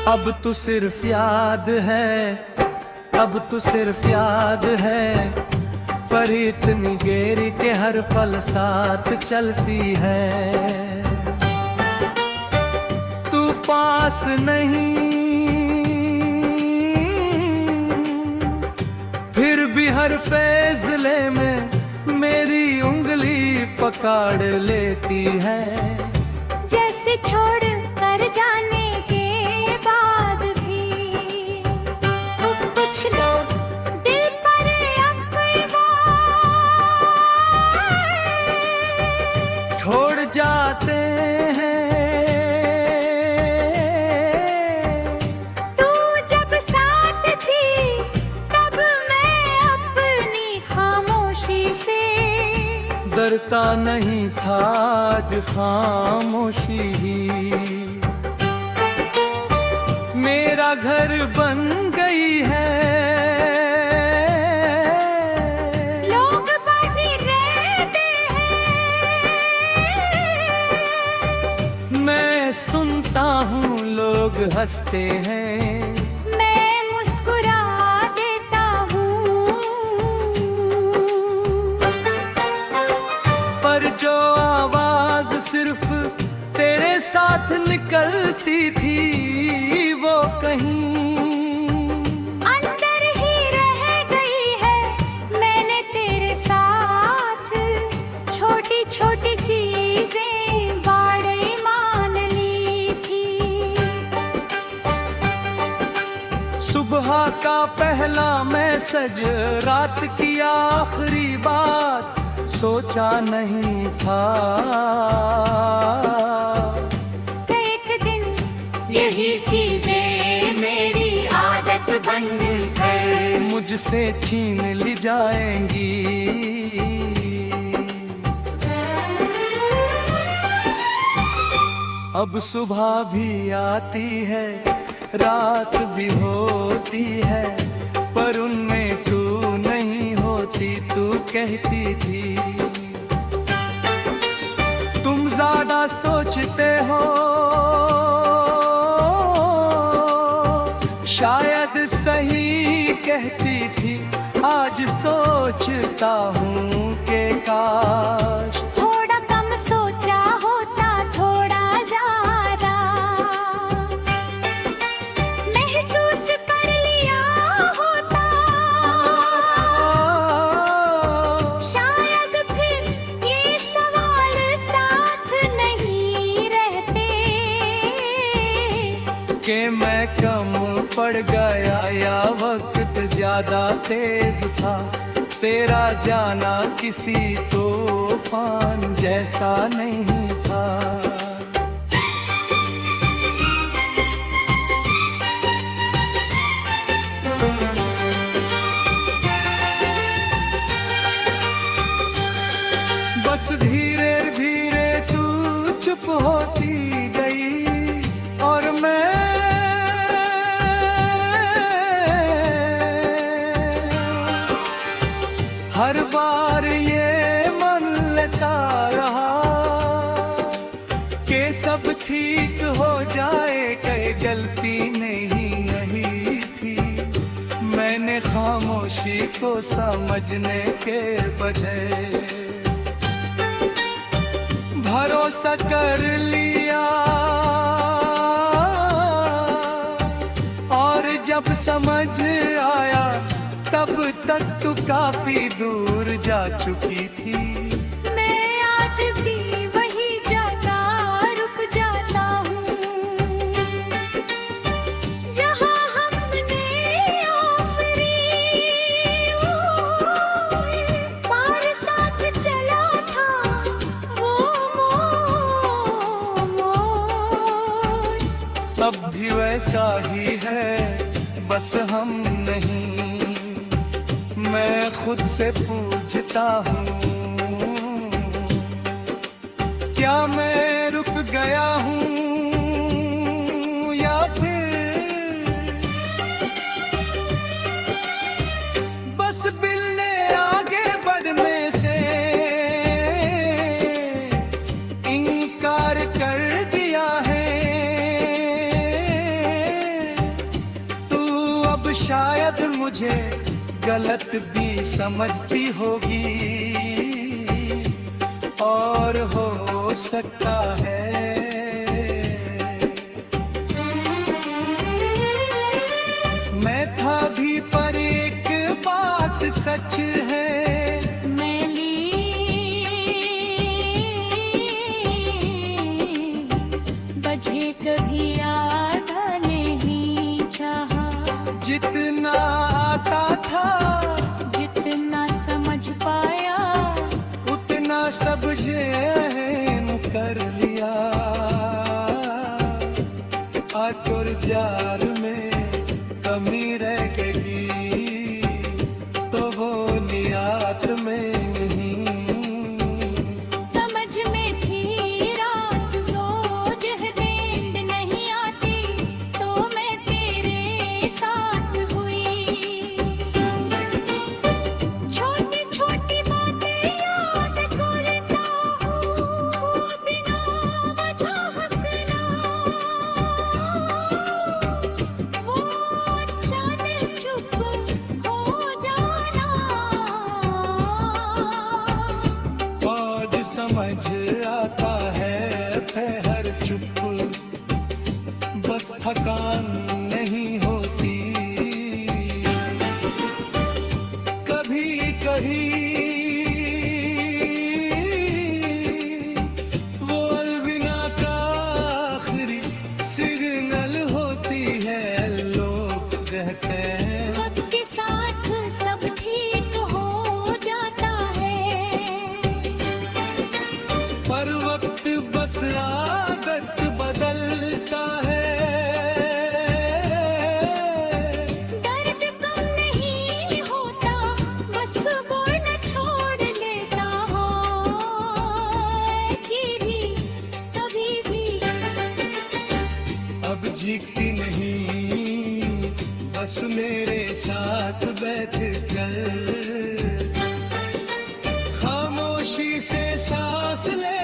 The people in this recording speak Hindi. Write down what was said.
अब तो सिर्फ याद है, अब तो सिर्फ याद है, पर इतनी गहरी के हर पल साथ चलती है। तू पास नहीं, फिर भी हर फैसले में मेरी उंगली पकड़ लेती है। जैसे छोड़ कर जाने के बाद भी कुछ लोग दिल पर अपना छोड़ जाते हैं। तू जब साथ थी तब मैं अपनी खामोशी से डरता नहीं था, आज खामोशी ही मेरा घर बन गई है। लोग बाकी रहते हैं, मैं सुनता हूँ लोग हंसते हैं, मैं मुस्कुरा देता हूँ। पर जो आवाज सिर्फ तेरे साथ निकलती थी वो कहीं अंदर ही रह गई है। मैंने तेरे साथ छोटी छोटी चीजें बड़ी मान ली थी। सुबह का पहला मैसेज, रात की आखिरी बात, सोचा नहीं था एक दिन यही चीजें मेरी आदत बन कर मुझसे छीन ली जाएंगी। अब सुबह भी आती है, रात भी होती है, पर उनमें तू नहीं होती। तू कहती थी तुम ज्यादा सोचते हो, शायद सही कहती थी। आज सोचता हूँ कि काश थोड़ा कम सोचा होता, थोड़ा ज्यादा महसूस कर लिया होता, शायद फिर ये सवाल साथ नहीं रहते कि मैं कम पड़ गया या वक्त ज्यादा तेज था। तेरा जाना किसी तूफान जैसा नहीं था। बस धीरे धीरे तू चुप होती गई और मैं हर बार ये मन लेता रहा कि सब ठीक हो जाए, कहीं गलती नहीं यही थी। मैंने खामोशी को समझने के बजाय भरोसा कर लिया, और जब समझ आया तब तक तू काफी दूर जा चुकी थी। मैं आज भी वही जाता रुक जाता हूँ जहाँ हमने आखिरी बार साथ चला था। वो मोड़ अब भी वैसा ही है, बस हम नहीं। मैं खुद से पूछता हूँ क्या मैं रुक गया हूँ या फिर बस दिल ने आगे बढ़ने से इनकार कर दिया है। शायद मुझे गलत भी समझती होगी, और हो सकता है मैं था भी, पर एक बात सच है, मैली बझे कभी आधा नहीं चाहा, जितना आता था जितना समझ पाया उतना सब ज़हन कर लिया। आतुर जार में कमी रह गई तो वो नियत में नहीं। समझ में थी रात सोच है नींद नहीं आती, तो मैं तेरे साथ हुई। छोटी छोटी बातें याद करता हूँ, बिना वजह हंसना, वो अचानक चुप हो जाना। आज समझ आता है ठहर चुप, बस थकान नहीं होती। कभी कहीं वो अलविदा का आखिरी सिग्नल होती है। लोग कहते हैं वक्त के साथ सब ठीक हो जाता है, पर वक्त बस आदत बदलता है। दर्द कम नहीं होता, बस बोलना छोड़ लेता है कि भी कभी भी। अब जीती नहीं, बस मेरे साथ बैठ कर खामोशी से सांस ले।